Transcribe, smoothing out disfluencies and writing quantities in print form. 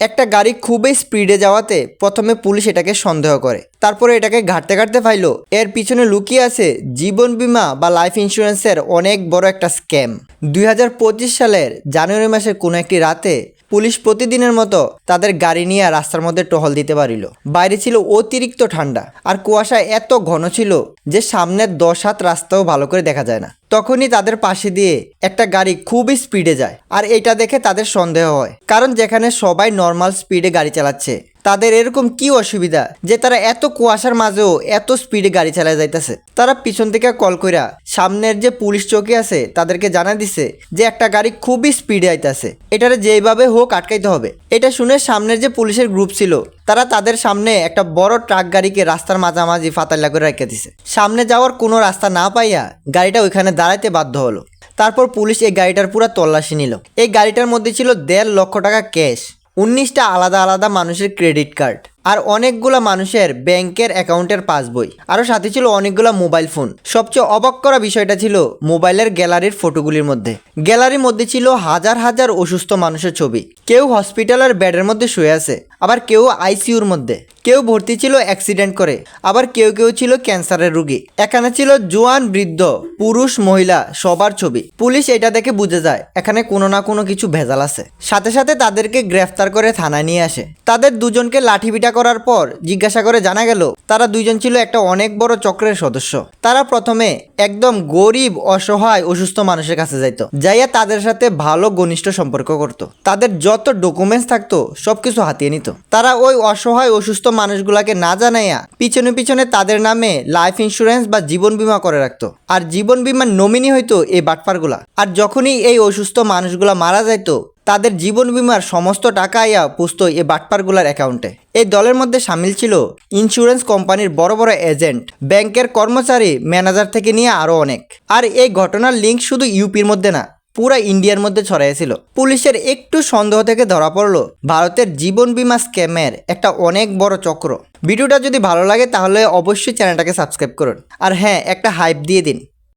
একটা গাড়ি খুবই স্পিডে যাওয়াতে প্রথমে পুলিশ এটাকে সন্দেহ করে, তারপরে এটাকে ঘাঁটতে ঘাঁটতে পাইলো এর পিছনে লুকিয়ে আছে জীবন বীমা বা লাইফ ইন্স্যুরেন্সের অনেক বড় একটা স্ক্যাম। 2025 সালের জানুয়ারি মাসের কোনো একটি রাতে পুলিশ প্রতিদিনের মতো তাদের গাড়ি নিয়ে রাস্তার মধ্যে টহল দিতে পারিল। বাইরে ছিল অতিরিক্ত ঠান্ডা আর কুয়াশা এত ঘন ছিল যে সামনের 10 হাত রাস্তাও ভালো করে দেখা যায় না। তখনই তাদের পাশে দিয়ে একটা গাড়ি খুবই স্পিডে যায় আর এটা দেখে তাদের সন্দেহ হয়, কারণ যেখানে সবাই নর্মাল স্পিডে গাড়ি চালাচ্ছে তাদের এরকম কি অসুবিধা যে তারা এত কুয়াশার মাঝেও এত স্পিডে গাড়ি চালায় যাইতেছে। তারা পিছন থেকে কল কইরা সামনের যে পুলিশ চৌকি আছে তাদেরকে জানা দিছে যে একটা গাড়ি খুবই স্পিডে আইতাছে, এটারে যেভাবে হোক আটকাইতে হবে। এটা শুনে সামনের যে পুলিশের গ্রুপ ছিল তারা তাদের সামনে একটা বড় ট্রাক গাড়িকে রাস্তার মাঝামাঝি ফাতাল্লা করে রেখে দিছে। সামনে যাওয়ার কোনো রাস্তা না পাইয়া গাড়িটা ওইখানে দাঁড়াইতে বাধ্য হলো। তারপর পুলিশ এই গাড়িটার পুরো তল্লাশি নিল। এই গাড়িটার মধ্যে ছিল 1.5 লক্ষ টাকা ক্যাশ, 19টা আলাদা আলাদা মানুষের ক্রেডিট কার্ড আর অনেকগুলা মানুষের ব্যাংকের অ্যাকাউন্টের পাসবই, আরও সাথে ছিল অনেকগুলা মোবাইল ফোন। সবচেয়ে অবাক করা বিষয়টা ছিল মোবাইলের গ্যালারির ফটোগুলির মধ্যে। গ্যালারির মধ্যে ছিল হাজার হাজার অসুস্থ মানুষের ছবি। কেউ হসপিটালের বেডের মধ্যে শুয়ে আছে, আবার কেউ আইসিইউর মধ্যে, কেউ ভর্তি ছিল অ্যাক্সিডেন্ট করে, আবার কেউ কেউ ছিল ক্যান্সারের রোগী। এখানে ছিল জোয়ান, বৃদ্ধ, পুরুষ, মহিলা সবার ছবি। পুলিশ এটা দেখে বুঝে যায় এখানে কোনো না কোনো কিছু ভেজাল আছে। সাথে সাথে তাদেরকে গ্রেফতার করে থানায় নিয়ে আসে। তাদের দুজনকে লাঠিপিটা করার পর জিজ্ঞাসা করে জানা গেল তারা দুইজন ছিল একটা অনেক বড় চক্রের সদস্য। তারা প্রথমে একদম গরিব, অসহায়, অসুস্থ মানুষের কাছে যাইতো, যাইয়া তাদের সাথে ভালো ঘনিষ্ঠ সম্পর্ক করত। তাদের যত ডকুমেন্টস থাকতো সবকিছু হাতিয়ে নিত। তারা ওই অসহায় অসুস্থ মানুষগুলাকে না জানাইয়া পিছনে পিছনে তাদের নামে লাইফ ইন্স্যুরেন্স বা জীবন বীমা করে রাখতো, আর জীবন বীমার নমিনি হইতো এই বাটপারগুলা। আর যখনই এই অসুস্থ মানুষগুলা মারা যাইতো তাদের জীবন বীমার সমস্ত টাকা আইয়া পুষতো এই বাটপারগুলার অ্যাকাউন্টে। এই দলের মধ্যে সামিল ছিল ইন্স্যুরেন্স কোম্পানির বড় বড় এজেন্ট, ব্যাংকের কর্মচারী, ম্যানেজার থেকে নিয়ে আরও অনেক। আর এই ঘটনার লিঙ্ক শুধু ইউপির মধ্যে না, পুরা ইন্ডিয়ার মধ্যে ছড়াইছিল। পুলিশের একটু সন্দেহ থেকে ধরা পড়লো ভারতের জীবন বীমা স্ক্যামের একটা অনেক বড় চক্র। ভিডিওটা যদি ভালো লাগে তাহলে অবশ্যই চ্যানেলটাকে সাবস্ক্রাইব করুন, আর হ্যাঁ, একটা হাইপ দিয়ে দিন।